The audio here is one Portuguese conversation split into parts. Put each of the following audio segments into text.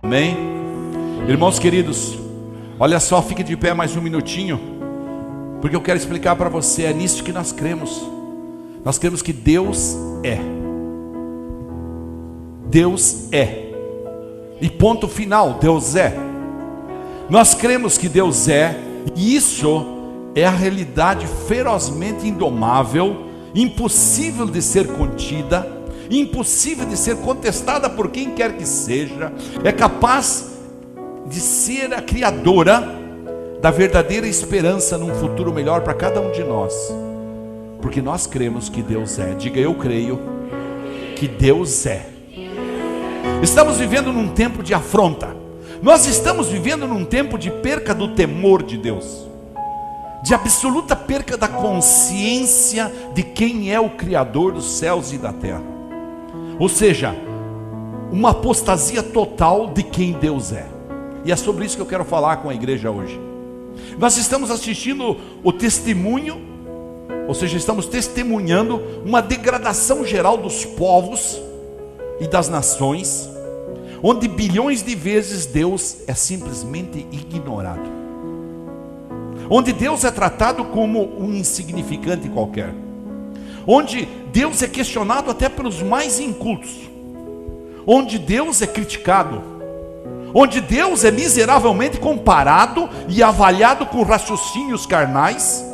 Amém? Irmãos queridos, olha só, fique de pé mais um minutinho, porque eu quero explicar para você. É nisso que nós cremos. Nós cremos que Deus é. Deus é. E ponto final, Deus é. Nós cremos que Deus é, e isso é a realidade ferozmente indomável, impossível de ser contida, impossível de ser contestada por quem quer que seja. É capaz de ser a criadora da verdadeira esperança num futuro melhor para cada um de nós, porque nós cremos que Deus é. Diga: eu creio que Deus é. Estamos vivendo num tempo de afronta. Nós estamos vivendo num tempo de perca do temor de Deus, de absoluta perca da consciência de quem é o Criador dos céus e da terra. Ou seja, uma apostasia total de quem Deus é. E é sobre isso que eu quero falar com a igreja hoje. Nós estamos assistindo o testemunho, ou seja, estamos testemunhando uma degradação geral dos povos e das nações, onde bilhões de vezes Deus é simplesmente ignorado, onde Deus é tratado como um insignificante qualquer, onde Deus é questionado até pelos mais incultos, onde Deus é criticado, onde Deus é miseravelmente comparado e avaliado com raciocínios carnais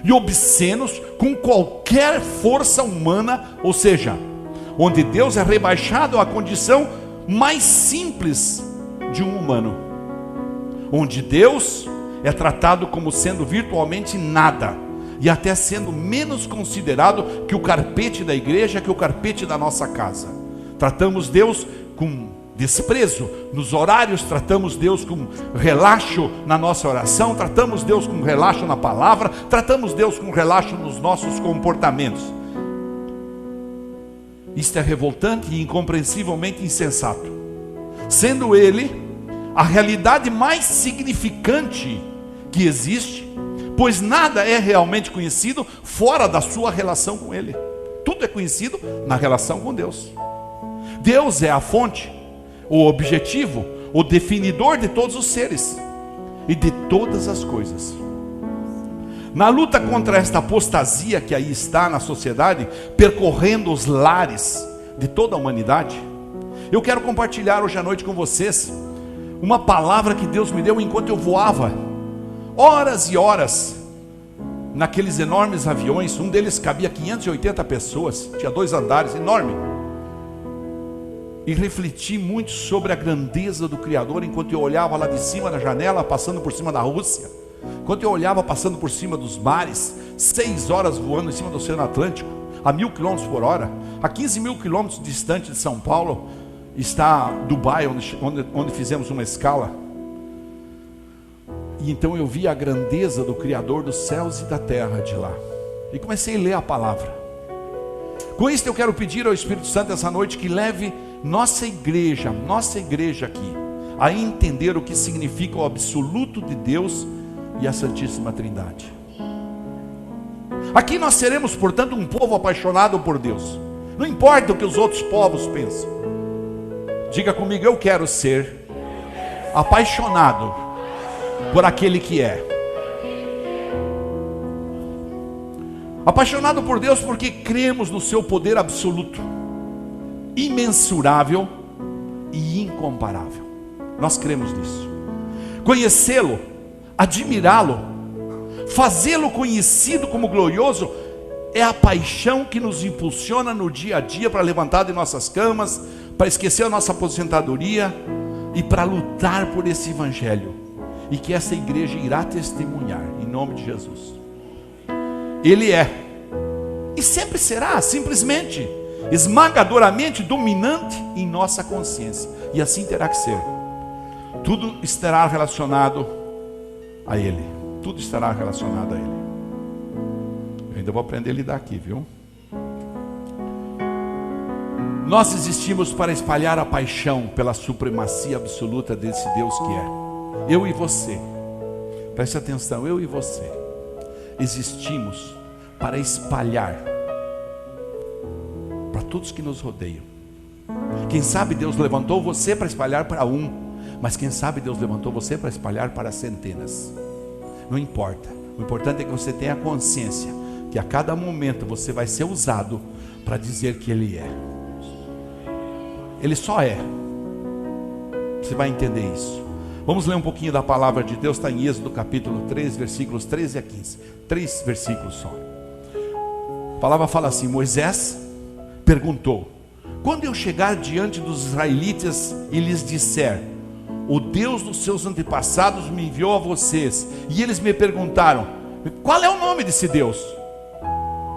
e obscenos com qualquer força humana. Ou seja, onde Deus é rebaixado à condição mais simples de um humano, onde Deus é tratado como sendo virtualmente nada, e até sendo menos considerado que o carpete da igreja, que o carpete da nossa casa. Tratamos Deus com desprezo nos horários, tratamos Deus com relaxo na nossa oração, tratamos Deus com relaxo na palavra, tratamos Deus com relaxo nos nossos comportamentos. Isto é revoltante e incompreensivelmente insensato, sendo Ele a realidade mais significante que existe, pois nada é realmente conhecido fora da sua relação com Ele. Tudo é conhecido na relação com Deus. Deus é a fonte, o objetivo, o definidor de todos os seres e de todas as coisas. Na luta contra esta apostasia que aí está na sociedade, percorrendo os lares de toda a humanidade, eu quero compartilhar hoje à noite com vocês uma palavra que Deus me deu enquanto eu voava horas e horas naqueles enormes aviões. Um deles cabia 580 pessoas, tinha 2 andares, enorme. E refleti muito sobre a grandeza do Criador enquanto eu olhava lá de cima da janela, passando por cima da Rússia, enquanto eu olhava passando por cima dos mares, 6 horas voando em cima do Oceano Atlântico, a 1000 km por hora. A 15 mil quilômetros distante de São Paulo está Dubai, onde fizemos uma escala. E então eu vi a grandeza do Criador dos céus e da terra de lá, e comecei a ler a palavra. Com isso eu quero pedir ao Espírito Santo essa noite que leve nossa igreja aqui a entender o que significa o absoluto de Deus e a Santíssima Trindade. Aqui nós seremos, portanto, um povo apaixonado por Deus. Não importa o que os outros povos pensam. Diga comigo: eu quero ser apaixonado por aquele que é. Apaixonado por Deus porque cremos no seu poder absoluto, imensurável e incomparável. Nós cremos nisso. Conhecê-lo, admirá-lo, fazê-lo conhecido como glorioso, é a paixão que nos impulsiona no dia a dia para levantar de nossas camas, para esquecer a nossa aposentadoria e para lutar por esse evangelho, e que essa igreja irá testemunhar em nome de Jesus. Ele é e sempre será simplesmente, esmagadoramente dominante em nossa consciência, e assim terá que ser. Tudo estará relacionado a Ele. Tudo estará relacionado a Ele. Eu ainda vou aprender a lidar aqui, viu? Nós existimos para espalhar a paixão pela supremacia absoluta desse Deus que é. Eu e você, preste atenção, eu e você existimos para espalhar para todos que nos rodeiam. Quem sabe Deus levantou você para espalhar para um, Mas quem sabe Deus levantou você para espalhar para centenas. Não importa. O importante é que você tenha consciência que a cada momento você vai ser usado para dizer que Ele é. Ele só é. Você vai entender isso. Vamos ler um pouquinho da palavra de Deus. Está em Êxodo capítulo 3, versículos 13 a 15. 3 versículos só. A palavra fala assim: Moisés perguntou: quando eu chegar diante dos israelitas e lhes disser, o Deus dos seus antepassados me enviou a vocês, e eles me perguntaram, qual é o nome desse Deus?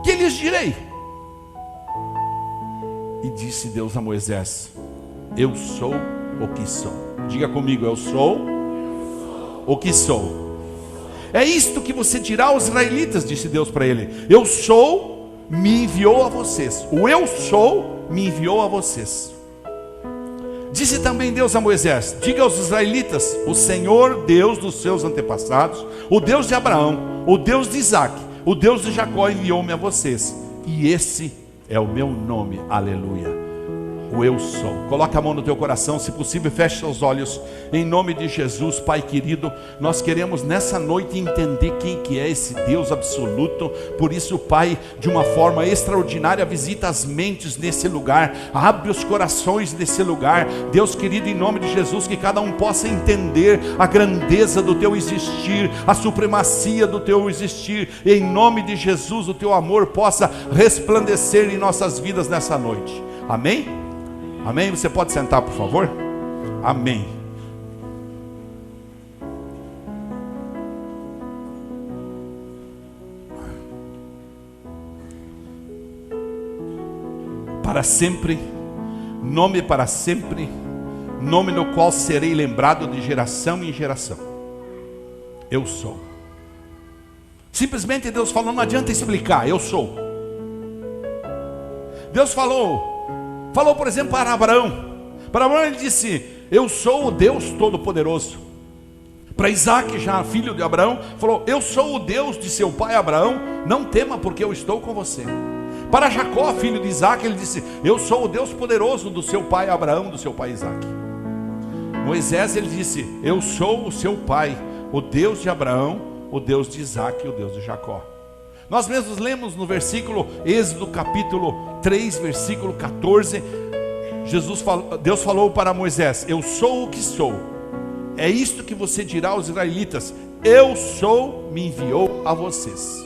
Que lhes direi? E disse Deus a Moisés: eu sou o que sou. Diga comigo: eu sou o que sou. É isto que você dirá aos israelitas, disse Deus para ele: eu sou, me enviou a vocês. O eu sou me enviou a vocês. Disse também Deus a Moisés: diga aos israelitas, o Senhor Deus dos seus antepassados, o Deus de Abraão, o Deus de Isaac, o Deus de Jacó enviou-me a vocês, e esse é o meu nome. Aleluia. O eu sou. Coloca a mão no teu coração, se possível feche seus olhos, em nome de Jesus. Pai querido, nós queremos nessa noite entender quem que é esse Deus absoluto. Por isso, Pai, de uma forma extraordinária, visita as mentes nesse lugar, abre os corações nesse lugar, Deus querido, em nome de Jesus, que cada um possa entender a grandeza do teu existir, a supremacia do teu existir, e em nome de Jesus o teu amor possa resplandecer em nossas vidas nessa noite. Amém? Amém? Você pode sentar, por favor? Amém. Para sempre, nome para sempre, nome no qual serei lembrado de geração em geração. Eu sou. Simplesmente Deus falou, não adianta explicar, eu sou. Deus falou, por exemplo, para Abraão. Para Abraão ele disse, eu sou o Deus Todo-Poderoso. Para Isaac, já filho de Abraão, falou, eu sou o Deus de seu pai Abraão, não tema porque eu estou com você. Para Jacó, filho de Isaac, ele disse, eu sou o Deus poderoso do seu pai Abraão, do seu pai Isaac. Moisés, ele disse, eu sou o seu pai, o Deus de Abraão, o Deus de Isaac e o Deus de Jacó. Nós mesmos lemos no versículo, Êxodo capítulo 3, versículo 14, Deus falou para Moisés, eu sou o que sou. É isto que você dirá aos israelitas, eu sou, me enviou a vocês.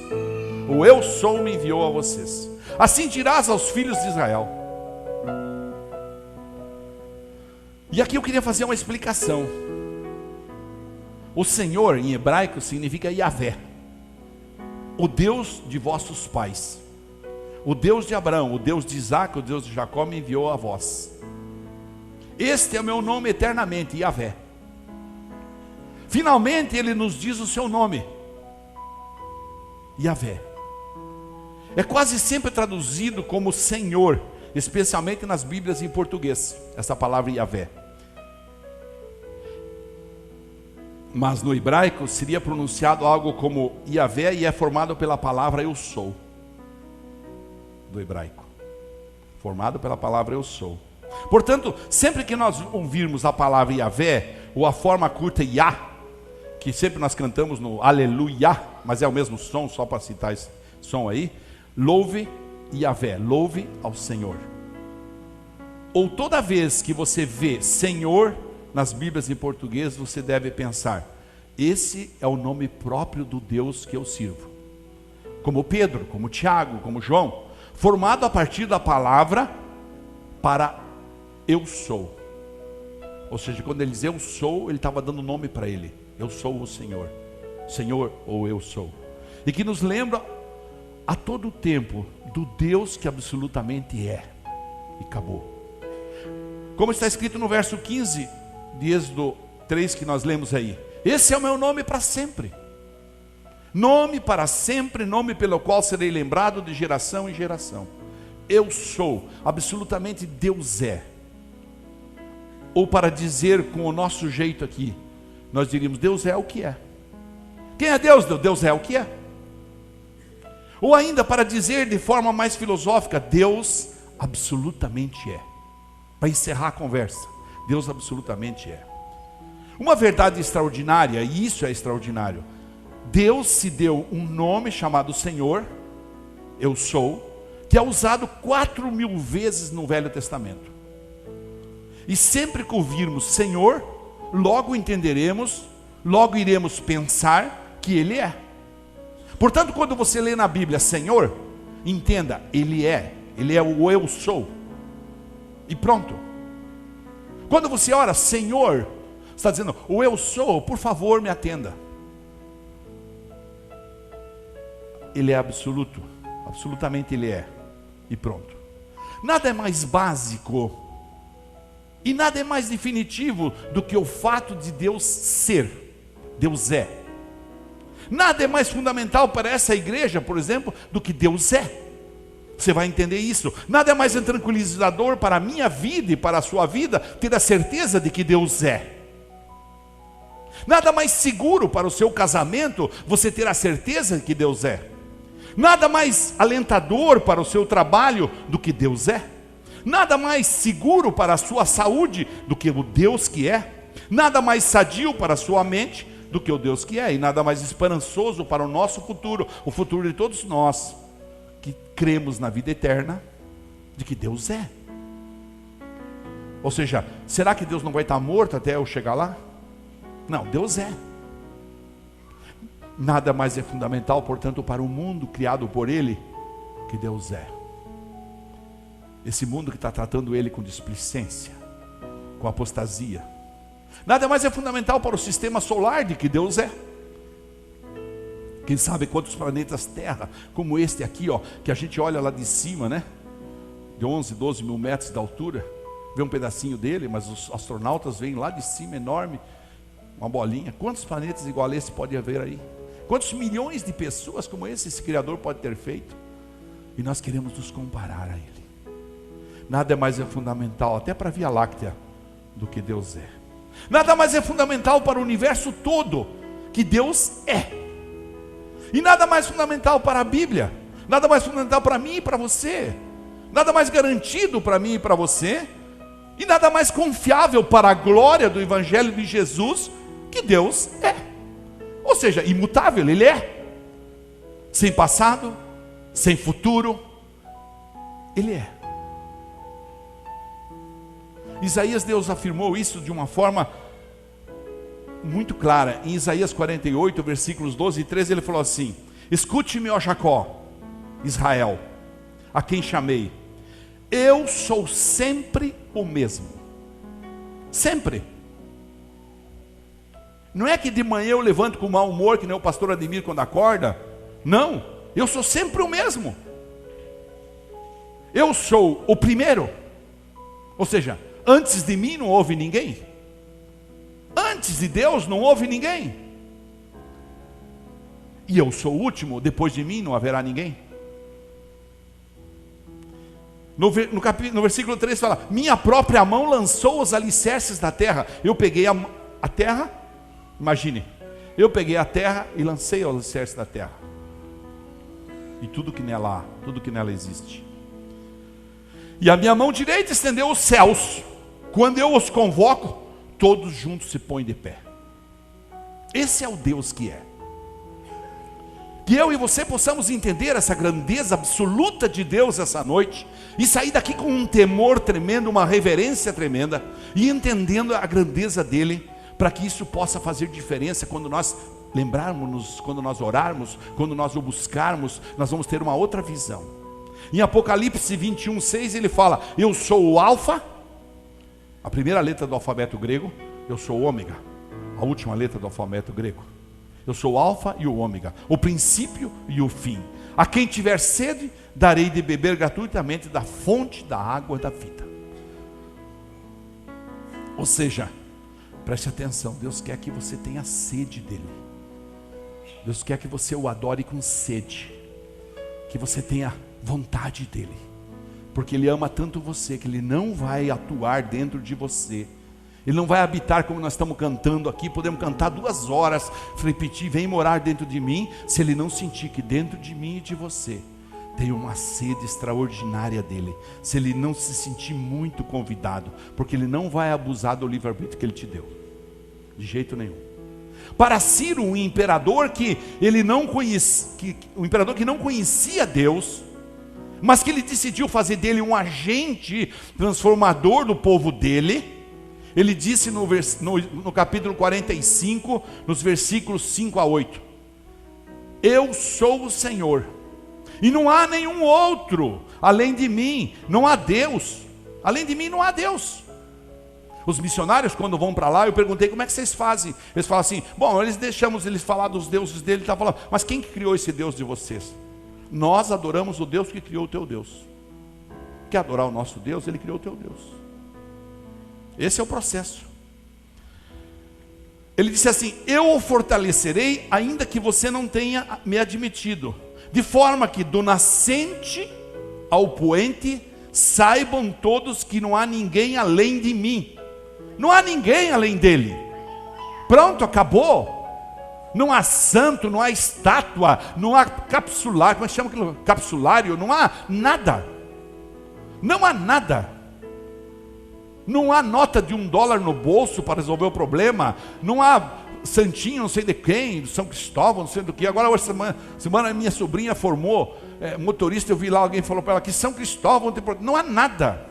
O eu sou me enviou a vocês. Assim dirás aos filhos de Israel. E aqui eu queria fazer uma explicação. O Senhor em hebraico significa Yahvé, o Deus de vossos pais, o Deus de Abraão, o Deus de Isaac, o Deus de Jacó me enviou a vós. Este é o meu nome eternamente, Yahvé. Finalmente ele nos diz o seu nome, Yahvé. É quase sempre traduzido como Senhor, especialmente nas Bíblias em português, essa palavra Yahvé. Mas no hebraico seria pronunciado algo como Yahvé e é formado pela palavra eu sou. Do hebraico. Formado pela palavra eu sou. Portanto, sempre que nós ouvirmos a palavra Yahvé, ou a forma curta Yah, que sempre nós cantamos no Aleluia, mas é o mesmo som, só para citar esse som aí, louve Yahvé, louve ao Senhor. Ou toda vez que você vê Senhor nas Bíblias em português, você deve pensar, esse é o nome próprio do Deus que eu sirvo. Como Pedro, como Tiago, como João, formado a partir da palavra para eu sou. Ou seja, quando ele diz eu sou, ele estava dando nome para ele. Eu sou o Senhor. Senhor ou eu sou. E que nos lembra a todo tempo do Deus que absolutamente é. E acabou. Como está escrito no verso 15 de Êxodo 3 que nós lemos aí. Esse é o meu nome para sempre. Nome para sempre, nome pelo qual serei lembrado de geração em geração. Eu sou, absolutamente Deus é. Ou para dizer com o nosso jeito aqui, nós diríamos, Deus é o que é. Quem é Deus? Deus é o que é. Ou ainda para dizer de forma mais filosófica, Deus absolutamente é. Para encerrar a conversa, Deus absolutamente é. Uma verdade extraordinária, e isso é extraordinário: Deus se deu um nome chamado Senhor, eu sou, que é usado 4.000 vezes no Velho Testamento. E sempre que ouvirmos Senhor, logo entenderemos, logo iremos pensar que Ele é. Portanto, quando você lê na Bíblia Senhor, entenda, Ele é o eu sou. E pronto. Quando você ora Senhor, você está dizendo, o eu sou, por favor me atenda. Ele é absoluto, absolutamente Ele é. E pronto. Nada é mais básico e nada é mais definitivo do que o fato de Deus ser. Deus é. Nada é mais fundamental para essa igreja, por exemplo, do que Deus é. Você vai entender isso. Nada é mais tranquilizador para a minha vida e para a sua vida ter a certeza de que Deus é. Nada mais seguro para o seu casamento você ter a certeza de que Deus é. Nada mais alentador para o seu trabalho do que Deus é. Nada mais seguro para a sua saúde do que o Deus que é. Nada mais sadio para a sua mente do que o Deus que é. E nada mais esperançoso para o nosso futuro, o futuro de todos nós que cremos na vida eterna, de que Deus é. Ou seja, será que Deus não vai estar morto até eu chegar lá? Não, Deus é. Nada mais é fundamental, portanto, para o mundo criado por Ele, que Deus é. Esse mundo que está tratando Ele com displicência, com apostasia. Nada mais é fundamental para o sistema solar de que Deus é. Quem sabe quantos planetas Terra, como este aqui, ó, que a gente olha lá de cima, né? De 11, 12 mil metros de altura, vê um pedacinho dele, mas os astronautas vêm lá de cima, enorme, uma bolinha. Quantos planetas igual a esse pode haver aí? Quantos milhões de pessoas como esse Criador pode ter feito? E nós queremos nos comparar a Ele. Nada é mais fundamental, até para a Via Láctea, do que Deus é. Nada mais é fundamental para o universo todo, que Deus é. E nada mais fundamental para a Bíblia, nada mais fundamental para mim e para você, nada mais garantido para mim e para você, e nada mais confiável para a glória do Evangelho de Jesus, que Deus é. Ou seja, imutável, Ele é. Sem passado, sem futuro, Ele é. Isaías, Deus afirmou isso de uma forma muito clara. Em Isaías 48, versículos 12 e 13, Ele falou assim: escute-me, ó Jacó, Israel, a quem chamei, eu sou sempre o mesmo. Sempre. Não é que de manhã eu levanto com mau humor, que nem o pastor Ademir quando acorda. Não, eu sou sempre o mesmo. Eu sou o primeiro. Ou seja, antes de mim não houve ninguém. Antes de Deus não houve ninguém. E eu sou o último, depois de mim não haverá ninguém. No versículo 3 fala: minha própria mão lançou os alicerces da terra. Eu peguei a terra, imagine, eu peguei a terra e lancei os alicerces da terra. E tudo que nela há, tudo que nela existe. E a minha mão direita estendeu os céus. Quando eu os convoco, todos juntos se põem de pé. Esse é o Deus que é. Que eu e você possamos entender essa grandeza absoluta de Deus essa noite, e sair daqui com um temor tremendo, uma reverência tremenda, e entendendo a grandeza dele, para que isso possa fazer diferença quando nós lembrarmos, quando nós orarmos, quando nós o buscarmos, nós vamos ter uma outra visão. Em Apocalipse 21:6 ele fala: eu sou o alfa, a primeira letra do alfabeto grego, eu sou o ômega, a última letra do alfabeto grego. Eu sou o alfa e o ômega, o princípio e o fim. A quem tiver sede, darei de beber gratuitamente da fonte da água da vida. Ou seja, preste atenção, Deus quer que você tenha sede dele. Deus quer que você o adore com sede, que você tenha vontade dele, porque ele ama tanto você, que ele não vai atuar dentro de você. Ele não vai habitar como nós estamos cantando aqui. Podemos cantar 2 horas, repetir: vem morar dentro de mim, se ele não sentir que dentro de mim e de você tem uma sede extraordinária dele, se ele não se sentir muito convidado, porque ele não vai abusar do livre-arbítrio que ele te deu. De jeito nenhum. Para Ciro, um imperador que ele não conhecia, um imperador que não conhecia Deus, mas que ele decidiu fazer dele um agente transformador do povo dele, ele disse no capítulo 45, nos versículos 5 a 8: eu sou o Senhor, e não há nenhum outro além de mim, não há Deus, além de mim não há Deus. Os missionários, quando vão para lá, eu perguntei: como é que vocês fazem? Eles falam assim: bom, deixamos eles falar dos deuses dele, tá falando, mas quem que criou esse Deus de vocês? Nós adoramos o Deus que criou o teu Deus. Quer adorar o nosso Deus? Ele criou o teu Deus. Esse é o processo. Ele disse assim: eu o fortalecerei, ainda que você não tenha me admitido, de forma que do nascente ao poente saibam todos que não há ninguém além de mim. Não há ninguém além dele. Pronto, acabou. Não há santo, não há estátua, não há capsulário, como é que chama aquilo? Capsulário, não há nada. Não há nada. Não há nota de $1 no bolso para resolver o problema. Não há santinho, não sei de quem, São Cristóvão, não sei do que. Agora, semana minha sobrinha formou motorista, eu vi lá, alguém falou para ela que São Cristóvão tem problema. Não há nada.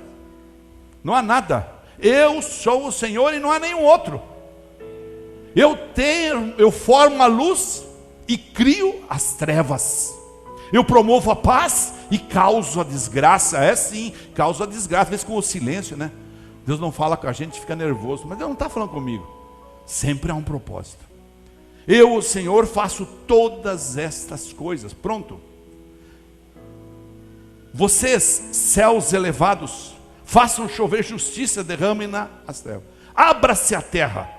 Não há nada. Eu sou o Senhor e não há nenhum outro. Eu formo a luz e crio as trevas. Eu promovo a paz e causo a desgraça. É sim, causo a desgraça. Às vezes com o silêncio, né? Deus não fala com a gente, fica nervoso. Mas Deus não está falando comigo. Sempre há um propósito. Eu, o Senhor, faço todas estas coisas. Pronto. Vocês, céus elevados, façam chover justiça, derramem as trevas. Abra-se a terra,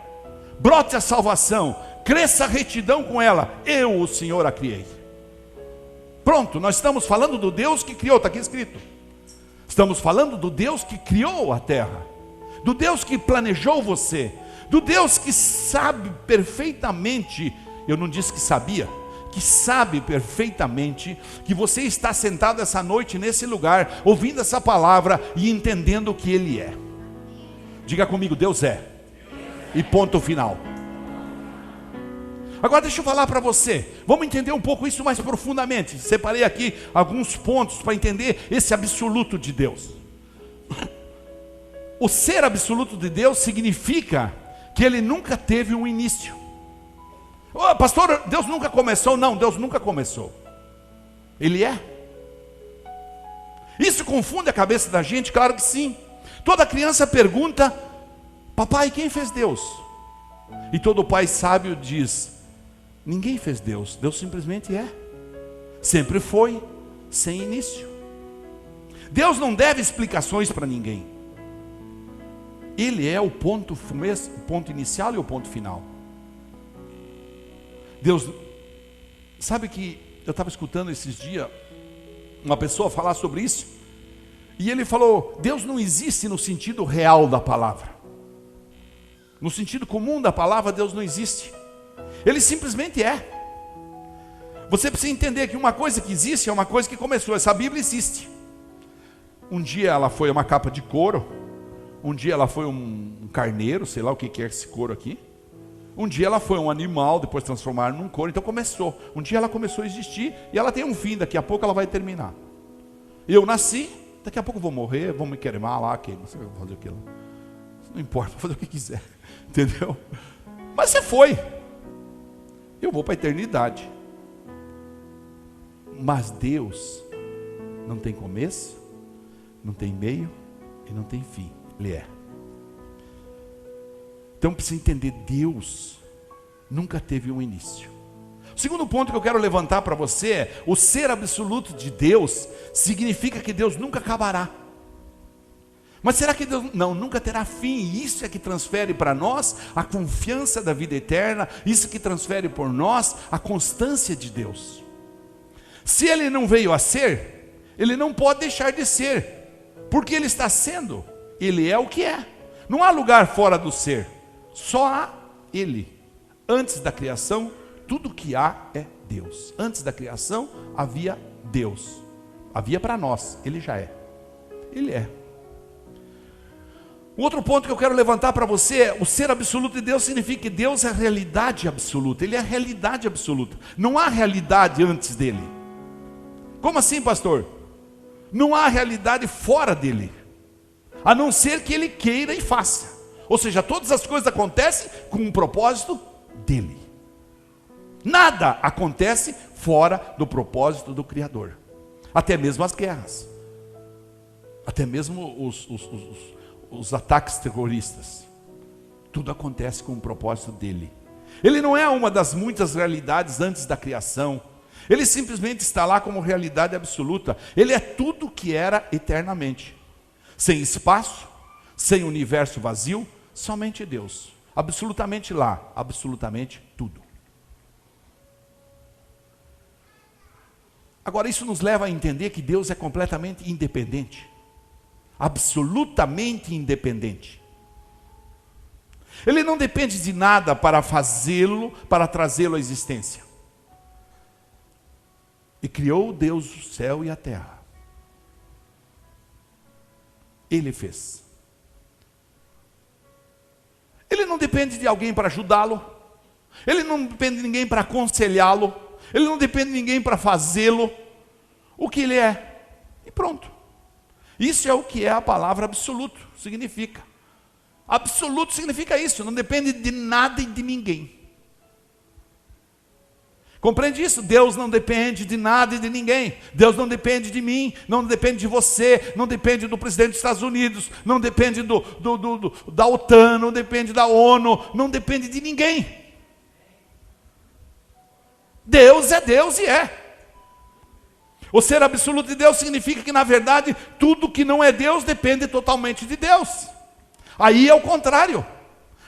brote a salvação, cresça a retidão com ela. Eu, o Senhor, a criei. Pronto, nós estamos falando do Deus que criou, está aqui escrito. Estamos falando do Deus que criou a terra, do Deus que planejou você, do Deus que sabe perfeitamente, eu não disse que sabia, que sabe perfeitamente que você está sentado essa noite nesse lugar, ouvindo essa palavra e entendendo o que Ele é. Diga comigo: Deus é. E ponto final. Agora deixa eu falar para você, vamos entender um pouco isso mais profundamente. Separei aqui alguns pontos para entender esse absoluto de Deus. O ser absoluto de Deus significa que Ele nunca teve um início. Oh, pastor, Deus nunca começou. Não, Deus nunca começou. Ele é. Isso confunde a cabeça da gente? Claro que sim. Toda criança pergunta: papai, quem fez Deus? E todo pai sábio diz: ninguém fez Deus, Deus simplesmente é. Sempre foi, sem início. Deus não deve explicações para ninguém. Ele é o ponto inicial e o ponto final. Deus, sabe que eu estava escutando esses dias uma pessoa falar sobre isso, e ele falou: Deus não existe no sentido real da palavra. No sentido comum da palavra, Deus não existe. Ele simplesmente é. Você precisa entender que uma coisa que existe é uma coisa que começou. Essa Bíblia existe. Um dia ela foi uma capa de couro, um dia ela foi um carneiro, sei lá o que é esse couro aqui. Um dia ela foi um animal, depois transformaram num couro. Então começou. Um dia ela começou a existir e ela tem um fim, daqui a pouco ela vai terminar. Eu nasci, daqui a pouco eu vou morrer, vou me queimar lá, não sei o que eu vou fazer aquilo. Não importa, vou fazer o que quiser. Entendeu? Mas você foi. Eu vou para a eternidade. Mas Deus não tem começo, não tem meio e não tem fim. Ele é. Então precisa entender, Deus nunca teve um início. O segundo ponto que eu quero levantar para você é: o ser absoluto de Deus significa que Deus nunca acabará. Mas será que Deus nunca terá fim? E isso é que transfere para nós a confiança da vida eterna. Isso que transfere por nós a constância de Deus. Se Ele não veio a ser, Ele não pode deixar de ser, porque Ele está sendo. Ele é o que é. Não há lugar fora do ser. Só há Ele. Antes da criação, tudo que há é Deus. Antes da criação havia Deus. Havia para nós, Ele já é. Ele é. Um outro ponto que eu quero levantar para você é: o ser absoluto de Deus significa que Deus é a realidade absoluta. Ele é a realidade absoluta. Não há realidade antes dele. Como assim, pastor? Não há realidade fora dele, a não ser que ele queira e faça. Ou seja, todas as coisas acontecem com um propósito dele. Nada acontece fora do propósito do Criador. Até mesmo as guerras, até mesmo os ataques terroristas, tudo acontece com o propósito dele. Ele não é uma das muitas realidades antes da criação. Ele simplesmente está lá como realidade absoluta. Ele é tudo que era eternamente. Sem espaço, sem universo vazio, somente Deus. Absolutamente lá, absolutamente tudo. Agora, isso nos leva a entender que Deus é completamente independente. Absolutamente independente. Ele não depende de nada para fazê-lo, para trazê-lo à existência. E criou Deus o céu e a terra. Ele fez. Ele não depende de alguém para ajudá-lo. Ele não depende de ninguém para aconselhá-lo. Ele não depende de ninguém para fazê-lo. O que ele é. E pronto. Isso é o que é a palavra absoluto. Significa. Absoluto significa isso. Não depende de nada e de ninguém. Compreende isso? Deus não depende de nada e de ninguém. Deus não depende de mim, não depende de você, não depende do presidente dos Estados Unidos, não depende da OTAN, não depende da ONU, não depende de ninguém. Deus é Deus e é. O ser absoluto de Deus significa que, na verdade, tudo que não é Deus depende totalmente de Deus. Aí é o contrário.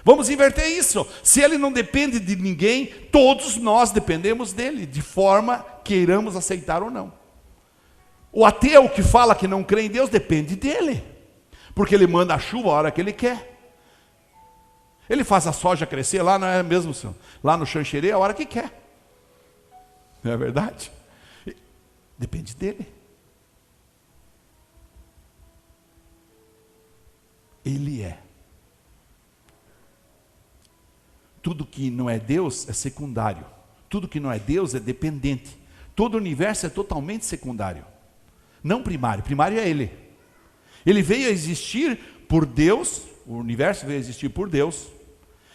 Vamos inverter isso. Se ele não depende de ninguém, todos nós dependemos dele, de forma queiramos aceitar ou não. O ateu que fala que não crê em Deus depende dele, porque ele manda a chuva a hora que ele quer. Ele faz a soja crescer lá, não é mesmo, lá no Xanxerê, a hora que quer. Não é verdade? Depende dele. Ele é. Tudo que não é Deus é secundário. Tudo que não é Deus é dependente. Todo o universo é totalmente secundário. Não primário. Primário é Ele. Ele veio a existir por Deus. O universo veio a existir por Deus.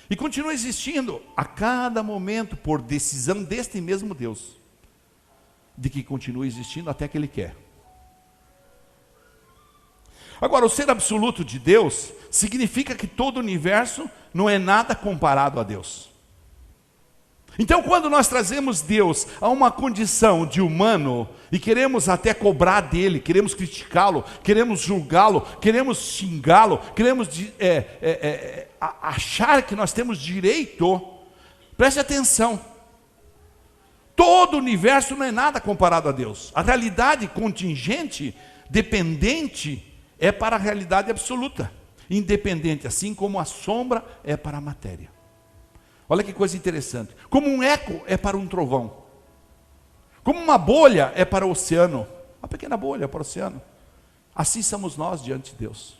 E continua existindo a cada momento por decisão deste mesmo Deus. De que continua existindo até que Ele quer. Agora, o ser absoluto de Deus significa que todo o universo não é nada comparado a Deus. Então, quando nós trazemos Deus a uma condição de humano e queremos até cobrar dele, queremos criticá-lo, queremos julgá-lo, queremos xingá-lo, queremos achar que nós temos direito, preste atenção. Todo o universo não é nada comparado a Deus. A realidade contingente, dependente, é para a realidade absoluta, independente, assim como a sombra é para a matéria. Olha que coisa interessante. Como um eco é para um trovão, como uma bolha é para o oceano, uma pequena bolha é para o oceano, assim somos nós diante de Deus.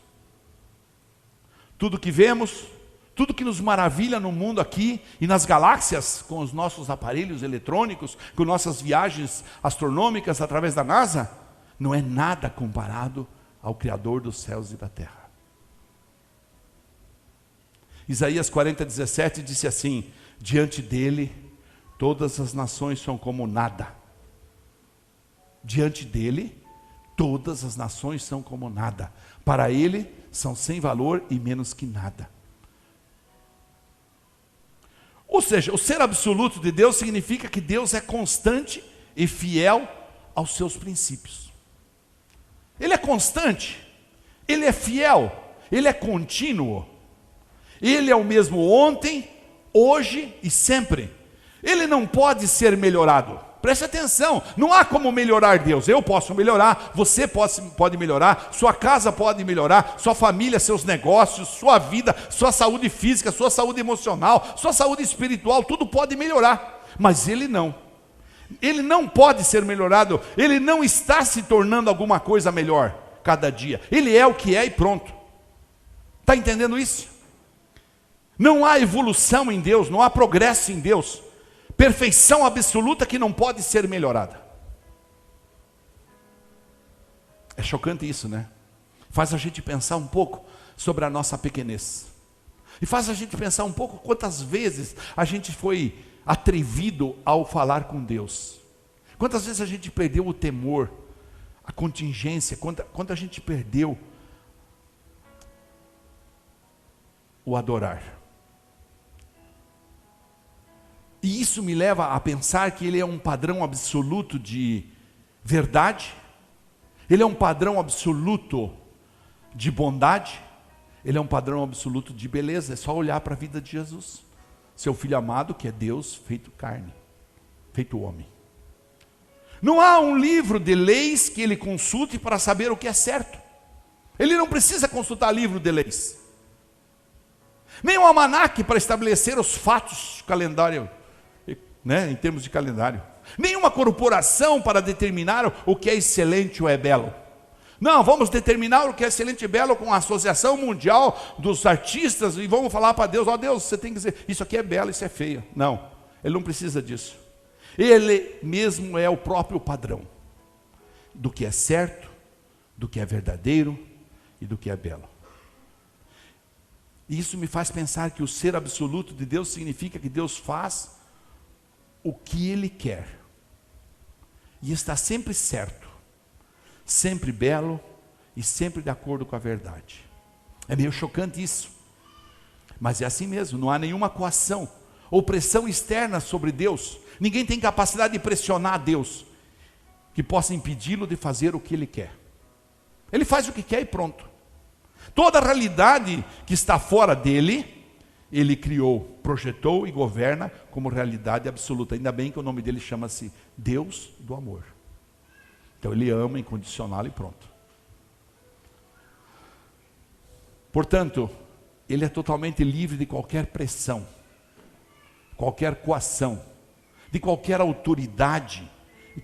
Tudo que vemos, tudo que nos maravilha no mundo aqui e nas galáxias, com os nossos aparelhos eletrônicos, com nossas viagens astronômicas através da NASA, não é nada comparado ao Criador dos céus e da terra. Isaías 40:17 disse assim: diante dele todas as nações são como nada. Diante dele todas as nações são como nada. Para ele são sem valor e menos que nada. Ou seja, o ser absoluto de Deus significa que Deus é constante e fiel aos seus princípios. Ele é constante, Ele é fiel, Ele é contínuo. Ele é o mesmo ontem, hoje e sempre. Ele não pode ser melhorado. Preste atenção, não há como melhorar Deus. Eu posso melhorar, você pode melhorar, sua casa pode melhorar, sua família, seus negócios, sua vida, sua saúde física, sua saúde emocional, sua saúde espiritual, tudo pode melhorar. Mas Ele não. Ele não pode ser melhorado, Ele não está se tornando alguma coisa melhor cada dia. Ele é o que é e pronto. Está entendendo isso? Não há evolução em Deus, não há progresso em Deus. Perfeição absoluta que não pode ser melhorada. É chocante isso, né? Faz a gente pensar um pouco sobre a nossa pequenez. E faz a gente pensar um pouco quantas vezes a gente foi atrevido ao falar com Deus. Quantas vezes a gente perdeu o temor, a contingência, quanto a gente perdeu o adorar. E isso me leva a pensar que Ele é um padrão absoluto de verdade, Ele é um padrão absoluto de bondade, Ele é um padrão absoluto de beleza. É só olhar para a vida de Jesus, seu Filho amado, que é Deus feito carne, feito homem. Não há um livro de leis que Ele consulte para saber o que é certo. Ele não precisa consultar livro de leis, nem um almanaque para estabelecer os fatos, calendário, né, em termos de calendário, nenhuma corporação para determinar o que é excelente ou é belo. Não, vamos determinar o que é excelente e belo com a Associação Mundial dos Artistas e vamos falar para Deus, ó Deus, você tem que dizer, isso aqui é belo, isso é feio. Não, Ele não precisa disso. Ele mesmo é o próprio padrão do que é certo, do que é verdadeiro e do que é belo. E isso me faz pensar que o ser absoluto de Deus significa que Deus faz o que Ele quer. E está sempre certo, sempre belo e sempre de acordo com a verdade. É meio chocante isso, mas é assim mesmo. Não há nenhuma coação ou pressão externa sobre Deus. Ninguém tem capacidade de pressionar Deus que possa impedi-lo de fazer o que Ele quer. Ele faz o que quer e pronto. Toda a realidade que está fora dele, Ele criou, projetou e governa como realidade absoluta. Ainda bem que o nome dele chama-se Deus do amor. Então Ele ama incondicional e pronto. Portanto, Ele é totalmente livre de qualquer pressão, qualquer coação, de qualquer autoridade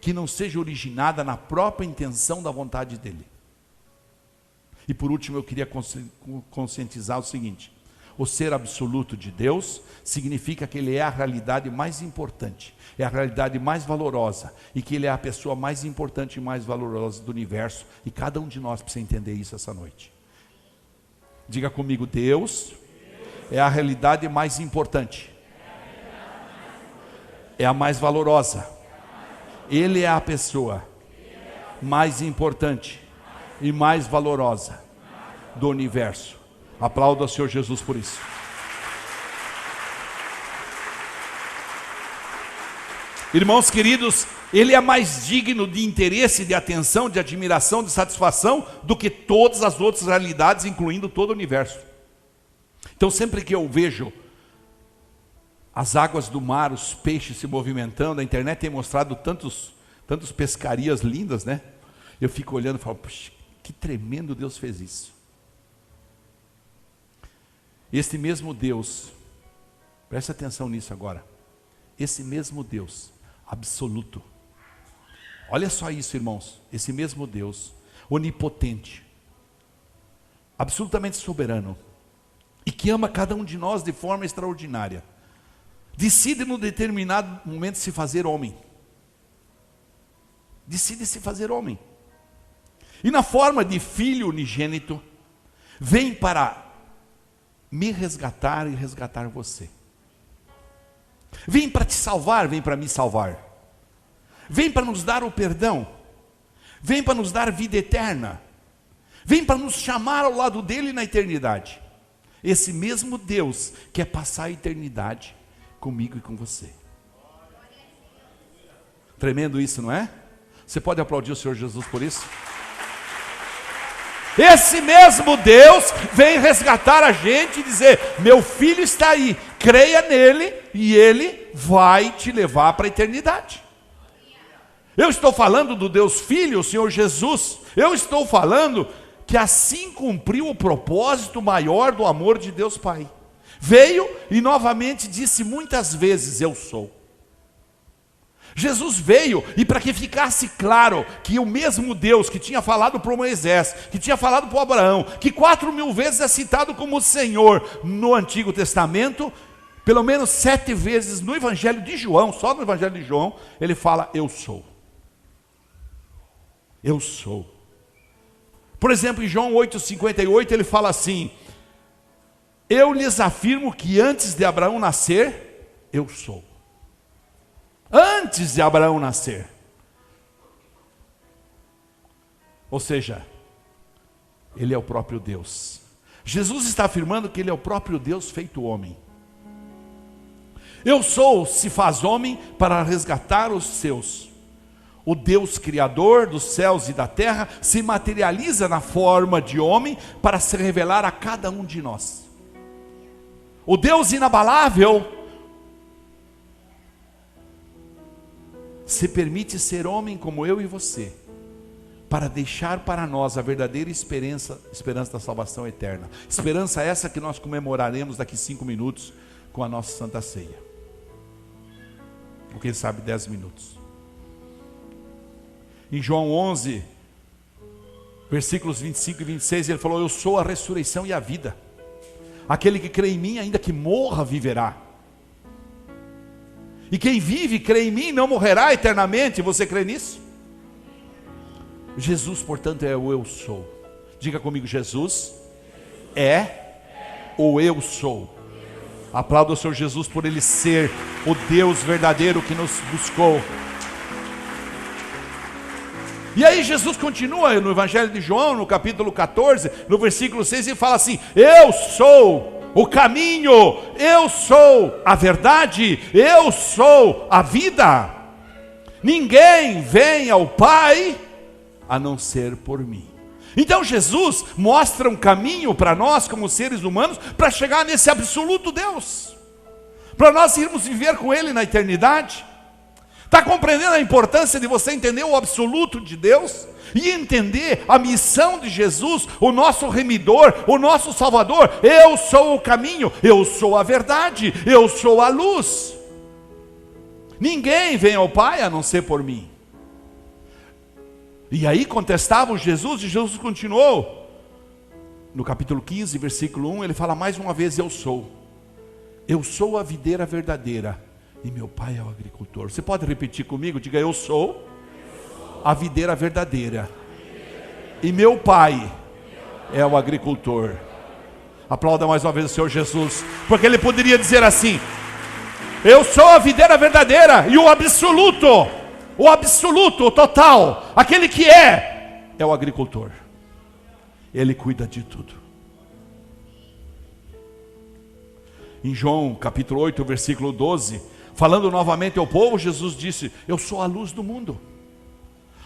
que não seja originada na própria intenção da vontade dEle. E por último eu queria conscientizar o seguinte: o ser absoluto de Deus significa que Ele é a realidade mais importante, é a realidade mais valorosa, e que Ele é a pessoa mais importante e mais valorosa do universo, e cada um de nós precisa entender isso essa noite. Diga comigo: Deus é a realidade mais importante, é a mais valorosa, Ele é a pessoa mais importante e mais valorosa do universo. Aplauda o Senhor Jesus por isso. Irmãos queridos, Ele é mais digno de interesse, de atenção, de admiração, de satisfação do que todas as outras realidades, incluindo todo o universo. Então sempre que eu vejo as águas do mar, os peixes se movimentando, a internet tem mostrado tantas pescarias lindas, né? Eu fico olhando e falo, puxa, que tremendo Deus fez isso. Este mesmo Deus, preste atenção nisso agora, esse mesmo Deus absoluto, olha só isso, irmãos, esse mesmo Deus onipotente, absolutamente soberano, e que ama cada um de nós de forma extraordinária, decide num determinado momento se fazer homem, decide se fazer homem, e na forma de filho unigênito, vem para me resgatar e resgatar você. Vem para te salvar, vem para me salvar. Vem para nos dar o perdão. Vem para nos dar vida eterna. Vem para nos chamar ao lado dele na eternidade. Esse mesmo Deus quer passar a eternidade comigo e com você. Tremendo isso, não é? Você pode aplaudir o Senhor Jesus por isso? Esse mesmo Deus vem resgatar a gente e dizer, meu filho está aí, creia nele e ele vai te levar para a eternidade. Eu estou falando do Deus Filho, o Senhor Jesus. Eu estou falando que assim cumpriu o propósito maior do amor de Deus Pai. Veio e novamente disse muitas vezes, eu sou. Jesus veio, e para que ficasse claro que o mesmo Deus que tinha falado para Moisés, que tinha falado para Abraão, que 4.000 vezes é citado como Senhor no Antigo Testamento, pelo menos 7 vezes no Evangelho de João, só no Evangelho de João, ele fala: eu sou. Eu sou. Por exemplo, em João 8,58 ele fala assim: eu lhes afirmo que antes de Abraão nascer, eu sou. Antes de Abraão nascer. Ou seja, ele é o próprio Deus. Jesus está afirmando que ele é o próprio Deus feito homem. Eu sou se faz homem para resgatar os seus. O Deus criador dos céus e da terra se materializa na forma de homem para se revelar a cada um de nós. O Deus inabalável se permite ser homem como eu e você, para deixar para nós a verdadeira esperança da salvação eterna. Esperança essa que nós comemoraremos daqui 5 minutos com a nossa Santa Ceia. Ou quem sabe 10 minutos. Em João 11, versículos 25 e 26, ele falou: eu sou a ressurreição e a vida. Aquele que crê em mim, ainda que morra, viverá. E quem vive e crê em mim não morrerá eternamente. Você crê nisso? Jesus, portanto, é o eu sou. Diga comigo: Jesus é o eu sou. Aplauda o Senhor Jesus por ele ser o Deus verdadeiro que nos buscou. E aí Jesus continua no Evangelho de João, no capítulo 14, no versículo 6, e fala assim: eu sou o caminho, eu sou a verdade, eu sou a vida. Ninguém vem ao Pai a não ser por mim. Então Jesus mostra um caminho para nós como seres humanos, para chegar nesse absoluto Deus, para nós irmos viver com Ele na eternidade. Está compreendendo a importância de você entender o absoluto de Deus? E entender a missão de Jesus, o nosso remidor, o nosso salvador. Eu sou o caminho, eu sou a verdade, eu sou a luz. Ninguém vem ao Pai a não ser por mim. E aí contestavam Jesus, e Jesus continuou. No capítulo 15, versículo 1, ele fala mais uma vez: eu sou. Eu sou a videira verdadeira, e meu Pai é o agricultor. Você pode repetir comigo? Diga: eu sou a videira verdadeira, e meu Pai é o agricultor. Aplauda mais uma vez o Senhor Jesus, porque ele poderia dizer assim: eu sou a videira verdadeira, e o absoluto, o total, aquele que é o agricultor. Ele cuida de tudo. Em João capítulo 8, versículo 12, falando novamente ao povo, Jesus disse: eu sou a luz do mundo.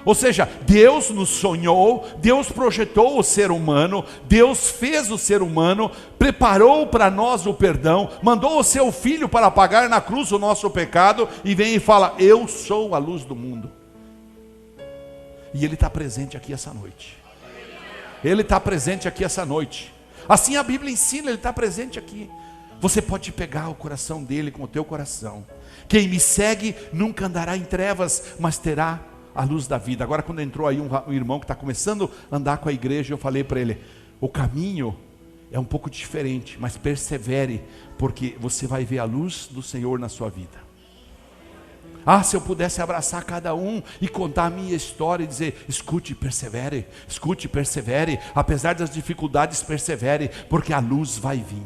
Ou seja, Deus nos sonhou, Deus projetou o ser humano, Deus fez o ser humano, preparou para nós o perdão, mandou o seu Filho para pagar na cruz o nosso pecado, e vem e fala: eu sou a luz do mundo. E Ele está presente aqui essa noite. Ele está presente aqui essa noite. Assim a Bíblia ensina, Ele está presente aqui. Você pode pegar o coração dele com o teu coração. Quem me segue nunca andará em trevas, mas terá a luz da vida. Agora, quando entrou aí um irmão que está começando a andar com a igreja, eu falei para ele: o caminho é um pouco diferente, mas persevere, porque você vai ver a luz do Senhor na sua vida. Ah, se eu pudesse abraçar cada um e contar a minha história e dizer: escute, persevere, apesar das dificuldades, persevere, porque a luz vai vir.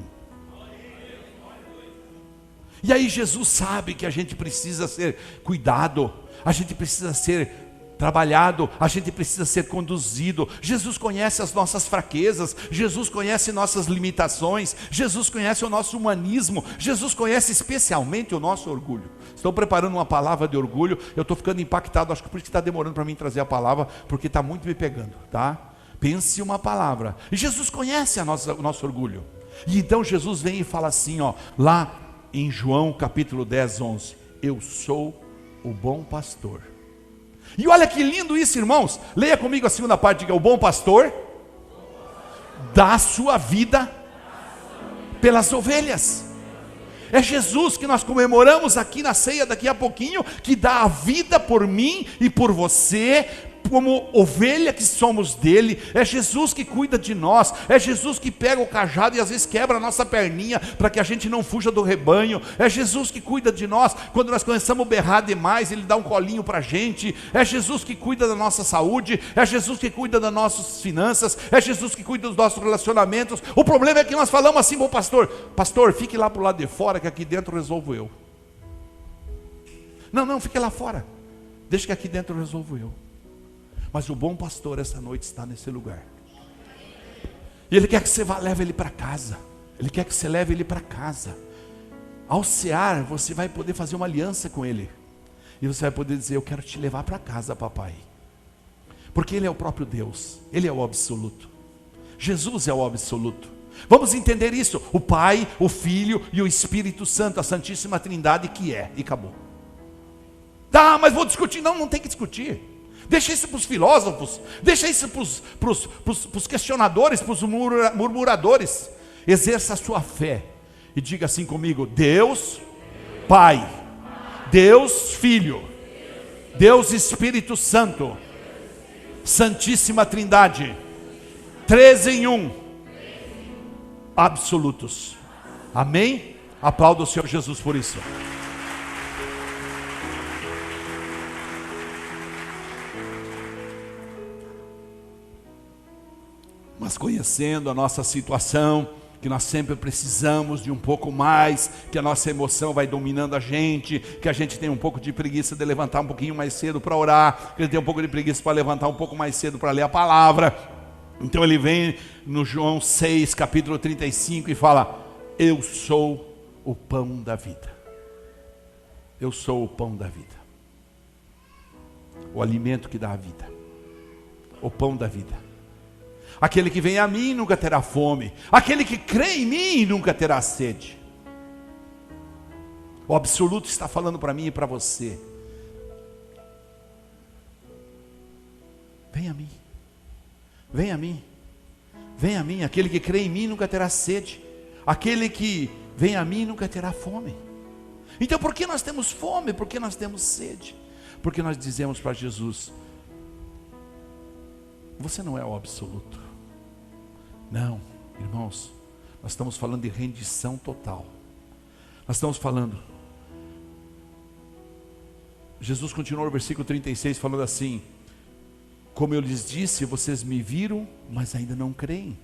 E aí Jesus sabe que a gente precisa ser cuidado, a gente precisa ser trabalhado, a gente precisa ser conduzido. Jesus conhece as nossas fraquezas, Jesus conhece nossas limitações, Jesus conhece o nosso humanismo, Jesus conhece especialmente o nosso orgulho. Estou preparando uma palavra de orgulho, eu estou ficando impactado, acho que por isso que está demorando para mim trazer a palavra, porque está muito me pegando, tá? Pense uma palavra. E Jesus conhece o nosso orgulho. E então Jesus vem e fala assim, ó, lá em João capítulo 10, 11: eu sou o bom pastor. E olha que lindo isso, irmãos. Leia comigo a segunda parte, que é: o bom pastor dá a sua vida pelas ovelhas. É Jesus que nós comemoramos aqui na ceia daqui a pouquinho, que dá a vida por mim e por você, como ovelha que somos dele. É Jesus que cuida de nós, é Jesus que pega o cajado e às vezes quebra a nossa perninha para que a gente não fuja do rebanho. É Jesus que cuida de nós quando nós começamos a berrar demais, ele dá um colinho para a gente. É Jesus que cuida da nossa saúde, é Jesus que cuida das nossas finanças, é Jesus que cuida dos nossos relacionamentos. O problema é que nós falamos assim para o pastor: pastor, fique lá para o lado de fora que aqui dentro resolvo eu. Não, fique lá fora, deixa que aqui dentro resolvo eu. Mas o bom pastor essa noite está nesse lugar. E ele quer que você leve ele para casa. Ele quer que você leve ele para casa. Ao cear, você vai poder fazer uma aliança com ele. E você vai poder dizer: eu quero te levar para casa, papai. Porque ele é o próprio Deus. Ele é o absoluto. Jesus é o absoluto. Vamos entender isso. O Pai, o Filho e o Espírito Santo, a Santíssima Trindade que é. E acabou. Tá, mas vou discutir. Não tem que discutir. Deixa isso para os filósofos, deixa isso para os questionadores, para os murmuradores. Exerça a sua fé e diga assim comigo: Deus Pai, Deus Filho, Deus Espírito Santo, Santíssima Trindade, 3 em 1, absolutos. Amém? Aplauda o Senhor Jesus por isso. Mas conhecendo a nossa situação, que nós sempre precisamos de um pouco mais, que a nossa emoção vai dominando a gente, que a gente tem um pouco de preguiça de levantar um pouquinho mais cedo para orar, que ele tem um pouco de preguiça para levantar um pouco mais cedo para ler a palavra. Então ele vem no João 6, capítulo 35 e fala: eu sou o pão da vida. Eu sou o pão da vida. O alimento que dá a vida. O pão da vida. Aquele que vem a mim nunca terá fome. Aquele que crê em mim nunca terá sede. O absoluto está falando para mim e para você: vem a mim. Vem a mim. Vem a mim. Aquele que crê em mim nunca terá sede. Aquele que vem a mim nunca terá fome. Então por que nós temos fome? Por que nós temos sede? Porque nós dizemos para Jesus: você não é o absoluto. Não, irmãos, nós estamos falando de rendição total. Nós estamos falando. Jesus continuou no versículo 36 falando assim: como eu lhes disse, vocês me viram, mas ainda não creem.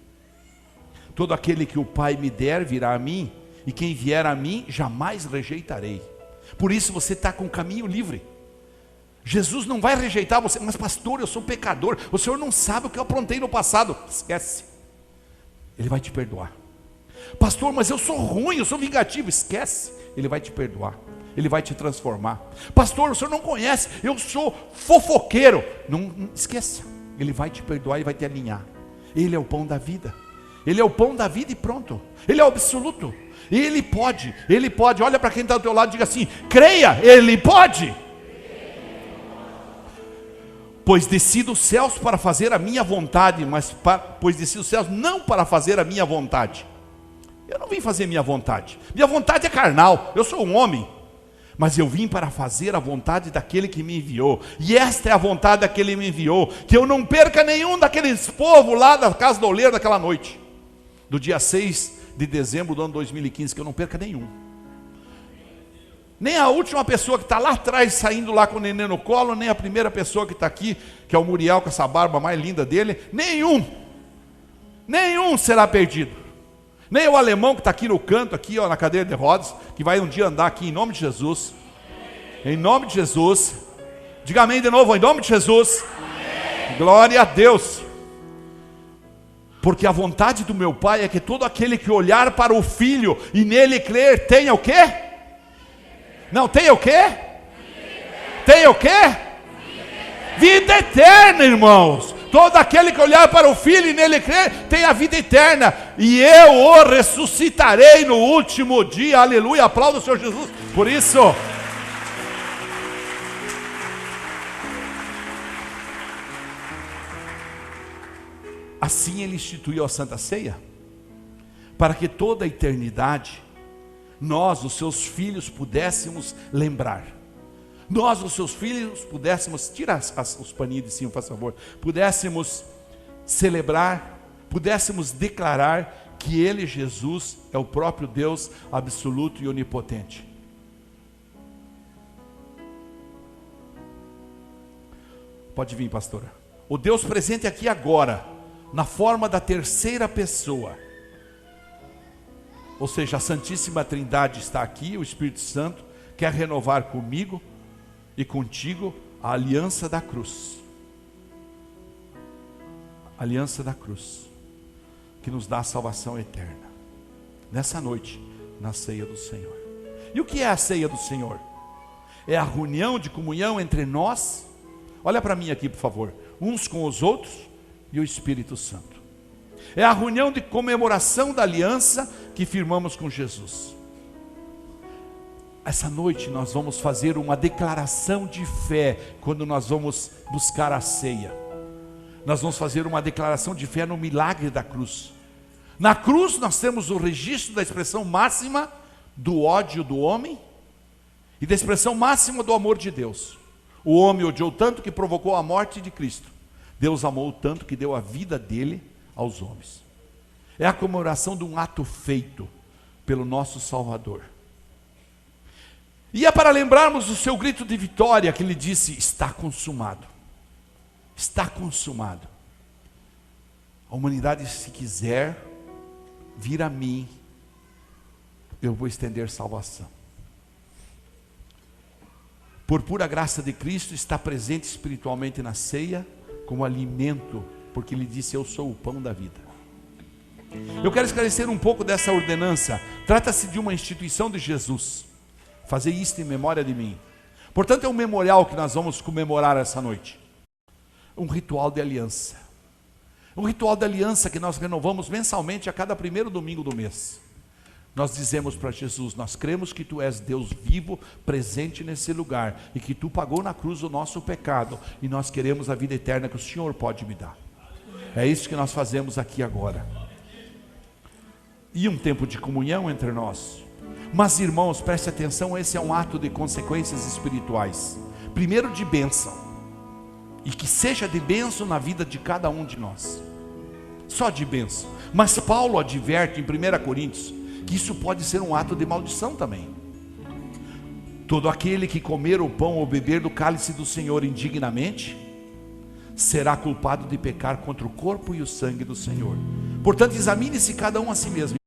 Todo aquele que o Pai me der virá a mim, e quem vier a mim jamais rejeitarei. Por isso você está com o caminho livre. Jesus não vai rejeitar você. Mas pastor, eu sou pecador, o senhor não sabe o que eu aprontei no passado. Esquece. Ele vai te perdoar. Pastor, mas eu sou ruim, eu sou vingativo. Esquece. Ele vai te perdoar. Ele vai te transformar. Pastor, o senhor não conhece, eu sou fofoqueiro. Não esqueça. Ele vai te perdoar e vai te alinhar. Ele é o pão da vida. Ele é o pão da vida e pronto. Ele é o absoluto. Ele pode. Olha para quem está do teu lado e diga assim: creia, ele pode. Pois desci dos céus para fazer a minha vontade, pois desci dos céus não para fazer a minha vontade. Eu não vim fazer minha vontade. Minha vontade é carnal, eu sou um homem. Mas eu vim para fazer a vontade daquele que me enviou. E esta é a vontade daquele que me enviou: que eu não perca nenhum daqueles povos lá da casa do oleiro daquela noite. Do dia 6 de dezembro do ano 2015, que eu não perca nenhum. Nem a última pessoa que está lá atrás, saindo lá com o neném no colo, nem a primeira pessoa que está aqui, que é o Muriel, com essa barba mais linda dele. Nenhum será perdido. Nem o alemão que está aqui no canto, aqui ó, na cadeira de rodas, que vai um dia andar aqui em nome de Jesus. Em nome de Jesus. Diga amém de novo, em nome de Jesus. Amém. Glória a Deus. Porque a vontade do meu Pai é que todo aquele que olhar para o Filho e nele crer, tenha o quê? Não, tenha o quê? Tenha o quê? Vida eterna, irmãos. Todo aquele que olhar para o Filho e nele crer, tem a vida eterna. E eu o ressuscitarei no último dia. Aleluia, aplauda o Senhor Jesus por isso. Assim ele instituiu a Santa Ceia, para que toda a eternidade nós, os seus filhos, pudéssemos lembrar. Nós, os seus filhos, pudéssemos, tira os paninhos de cima, por favor, pudéssemos celebrar, pudéssemos declarar que Ele, Jesus, é o próprio Deus absoluto e onipotente. Pode vir, pastora. O Deus presente aqui agora, na forma da terceira pessoa, ou seja, a Santíssima Trindade está aqui, o Espírito Santo quer renovar comigo e contigo a aliança da cruz. A aliança da cruz, que nos dá a salvação eterna. Nessa noite, na ceia do Senhor. E o que é a ceia do Senhor? É a reunião de comunhão entre nós. Olha para mim aqui, por favor. Uns com os outros e o Espírito Santo. É a reunião de comemoração da aliança que firmamos com Jesus. Essa noite nós vamos fazer uma declaração de fé quando nós vamos buscar a ceia. Nós vamos fazer uma declaração de fé no milagre da cruz. Na cruz nós temos o registro da expressão máxima do ódio do homem e da expressão máxima do amor de Deus. O homem odiou tanto que provocou a morte de Cristo. Deus amou tanto que deu a vida dele aos homens. É a comemoração de um ato feito pelo nosso Salvador. E é para lembrarmos o seu grito de vitória que ele disse: está consumado. Está consumado. A humanidade, se quiser vir a mim, eu vou estender salvação. Por pura graça de Cristo, está presente espiritualmente na ceia como alimento, porque ele disse: eu sou o pão da vida. Eu quero esclarecer um pouco dessa ordenança. Trata-se de uma instituição de Jesus. Fazer isto em memória de mim. Portanto, é um memorial que nós vamos comemorar essa noite. Um ritual de aliança. Um ritual de aliança que nós renovamos mensalmente a cada primeiro domingo do mês. Nós dizemos para Jesus: nós cremos que Tu és Deus vivo, presente nesse lugar, e que Tu pagou na cruz o nosso pecado, e nós queremos a vida eterna que o Senhor pode me dar. É isso que nós fazemos aqui agora. E um tempo de comunhão entre nós. Mas, irmãos, preste atenção, esse é um ato de consequências espirituais. Primeiro, de bênção, e que seja de bênção na vida de cada um de nós. Só de bênção. Mas Paulo adverte em 1 Coríntios que isso pode ser um ato de maldição também. Todo aquele que comer o pão ou beber do cálice do Senhor indignamente será culpado de pecar contra o corpo e o sangue do Senhor. Portanto, examine-se cada um a si mesmo.